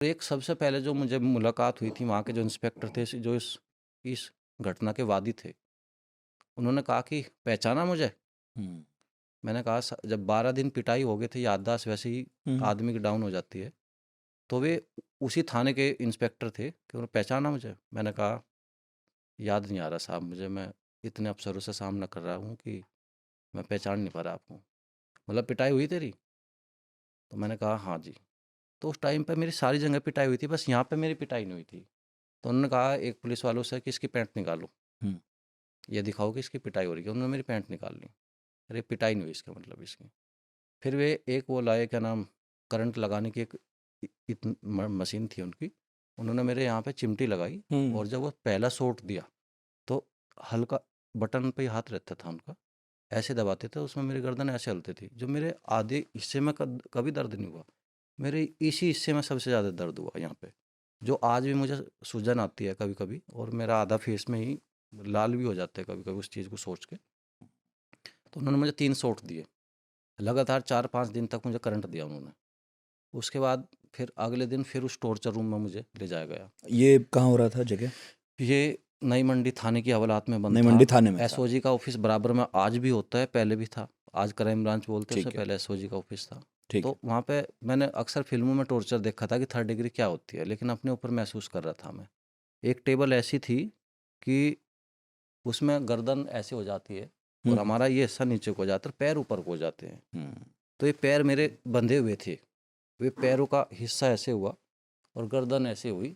तो एक सबसे पहले जो मुझे मुलाकात हुई थी वहाँ के जो इंस्पेक्टर थे जो इस घटना के वादी थे, उन्होंने कहा कि पहचाना मुझे? हुँ। मैंने कहा जब 12 दिन पिटाई हो गई थी, याददाश्त वैसे ही हुँ। आदमी की डाउन हो जाती है। तो वे उसी थाने के इंस्पेक्टर थे कि उन्होंने पहचाना मुझे? मैंने कहा याद नहीं आ रहा साहब मुझे, मैं इतने अफ़सरों से सामना कर रहा हूँ कि मैं पहचान नहीं पा रहा आपको। मतलब पिटाई हुई तेरी? तो मैंने कहा हाँ जी। तो उस टाइम पे मेरी सारी जगह पिटाई हुई थी, बस यहाँ पे मेरी पिटाई नहीं हुई थी। तो उन्होंने कहा एक पुलिस वालों से कि इसकी पैंट निकालो, हुँ। ये दिखाओ कि इसकी पिटाई हो रही है। उन्होंने मेरी पैंट निकाल ली। अरे पिटाई नहीं हुई इसका मतलब इसकी। फिर वे एक वो लाए, क्या नाम, करंट लगाने की एक मशीन थी उनकी। उन्होंने मेरे यहाँ पे चिमटी लगाई हुँ। और जब वो पहला शॉट दिया तो हल्का बटन पे ही हाथ रहता था उनका, ऐसे दबाते थे, उसमें मेरी गर्दन ऐसे हलती थी। जो मेरे आधे हिस्से में कभी दर्द नहीं हुआ, मेरे इसी हिस्से में सबसे ज़्यादा दर्द हुआ यहाँ पे, जो आज भी मुझे सूजन आती है कभी कभी, और मेरा आधा फेस में ही लाल भी हो जाता है कभी कभी उस चीज़ को सोच के। तो उन्होंने मुझे 3 शॉट दिए लगातार, 4-5 दिन तक मुझे करंट दिया उन्होंने। उसके बाद फिर अगले दिन फिर उस टॉर्चर रूम में मुझे ले जाया गया। ये कहाँ हो रहा था जगह? ये नई मंडी थाने की हवालात में बंद नई था। मंडी थाने में था। एसओजी का ऑफिस बराबर में आज भी होता है, पहले भी था। आज क्राइम ब्रांच बोलते हैं उसे, ठीक है, पहले एसओजी का ऑफिस था। ठीक तो है। वहाँ पे मैंने अक्सर फिल्मों में टॉर्चर देखा था कि 3rd डिग्री क्या होती है, लेकिन अपने ऊपर महसूस कर रहा था मैं। एक टेबल ऐसी थी कि उसमें गर्दन ऐसे हो जाती है हुँ, और हुँ, हमारा ये हिस्सा नीचे को हो जाता है, पैर ऊपर को हो जाते हैं। हुँ। तो ये पैर मेरे बंधे हुए थे, वे पैरों का हिस्सा ऐसे हुआ और गर्दन ऐसे हुई।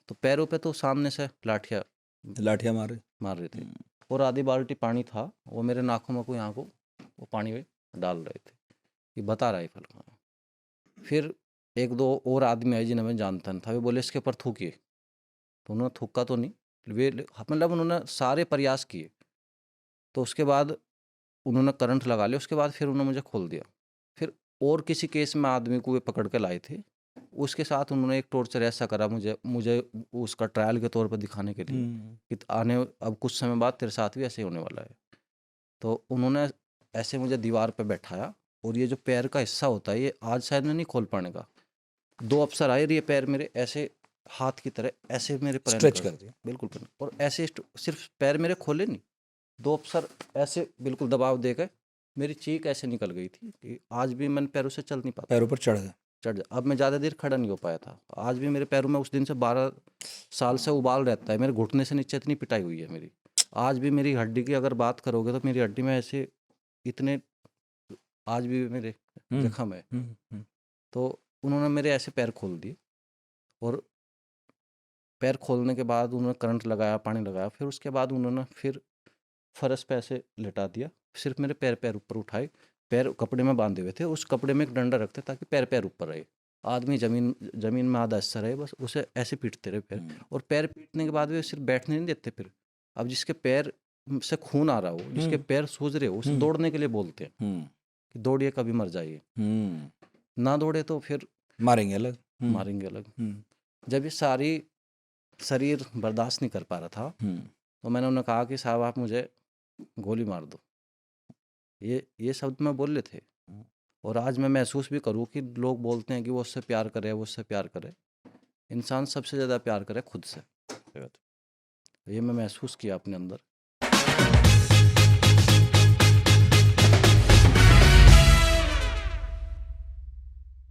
तो पैरों पे तो सामने से लाठियाँ लाठियाँ मारे? मार रहे थे हुँ। और आधी बाल्टी पानी था, वो मेरे नाखूनों को यहाँ को वो पानी में डाल रहे थे कि बता रहा है फल खाना। फिर 1-2 और आदमी आए जिन्हें मैं जानता नहीं था, वे बोले इसके ऊपर थूकिए। तो उन्होंने थूका तो नहीं, वे मतलब उन्होंने सारे प्रयास किए। तो उसके बाद उन्होंने करंट लगा लिया, उसके बाद फिर उन्होंने मुझे खोल दिया। फिर और किसी केस में आदमी को वे पकड़ के लाए थे, उसके साथ उन्होंने एक टॉर्चर ऐसा करा मुझे मुझे उसका ट्रायल के तौर पर दिखाने के लिए हुँ। कि आने अब कुछ समय बाद तेरे साथ भी ऐसे ही होने वाला है। तो उन्होंने ऐसे मुझे दीवार पे बैठाया और ये जो पैर का हिस्सा होता है ये आज शायद मैं नहीं खोल पाने का। 2 अफ़सर आए और ये पैर मेरे ऐसे हाथ की तरह ऐसे मेरे पैर स्ट्रेच कर कर दिया। बिल्कुल और ऐसे सिर्फ पैर मेरे खोले नहीं, 2 अफ़सर ऐसे बिल्कुल दबाव दे के मेरी चीख ऐसे निकल गई थी कि आज भी मैं पैरों से चल नहीं पाता। पैरों पर चढ़ गए। चढ़ जा अब मैं ज़्यादा देर खड़ा नहीं हो पाया था। आज भी मेरे पैरों में उस दिन से 12 साल से उबाल रहता है। मेरे घुटने से नीचे इतनी पिटाई हुई है मेरी। आज भी मेरी हड्डी की अगर बात करोगे तो मेरी हड्डी में ऐसे इतने आज भी मेरे हुँ, जख्म है। हुँ, हुँ। तो उन्होंने मेरे ऐसे पैर खोल दिए और पैर खोलने के बाद उन्होंने करंट लगाया, पानी लगाया। फिर उसके बाद उन्होंने फिर फ़र्श पे ऐसे लिटा दिया। सिर्फ़ मेरे पैर ऊपर उठाए। पैर कपड़े में बाँधे हुए थे। उस कपड़े में एक डंडा रखते ताकि पैर ऊपर रहे। आदमी ज़मीन ज़मीन में आधा हिस्सा रहे, बस उसे ऐसे पीटते रहे पैर। हुँ, और पैर पीटने के बाद वे सिर्फ़ बैठने नहीं देते फिर। अब जिसके पैर से खून आ रहा हो, जिसके हुँ, पैर सूज रहे हो, उसे हुँ, दौड़ने के लिए बोलते हैं हुँ, कि दौड़िए कभी मर जाइए। हुँ। ना दौड़े तो फिर मारेंगे अलग। हुँ, मारेंगे अलग। हुँ, जब ये सारी शरीर बर्दाश्त नहीं कर पा रहा था, हुँ, तो मैंने उन्हें कहा कि साहब आप मुझे गोली मार दो। ये शब्द मैं बोले थे। हुँ। और आज मैं महसूस भी करूँ कि लोग बोलते हैं कि वो उससे प्यार करे, वो उससे प्यार करे। इंसान सबसे ज़्यादा प्यार करे खुद से। सही बात है। ये मैं महसूस किया अपने अंदर।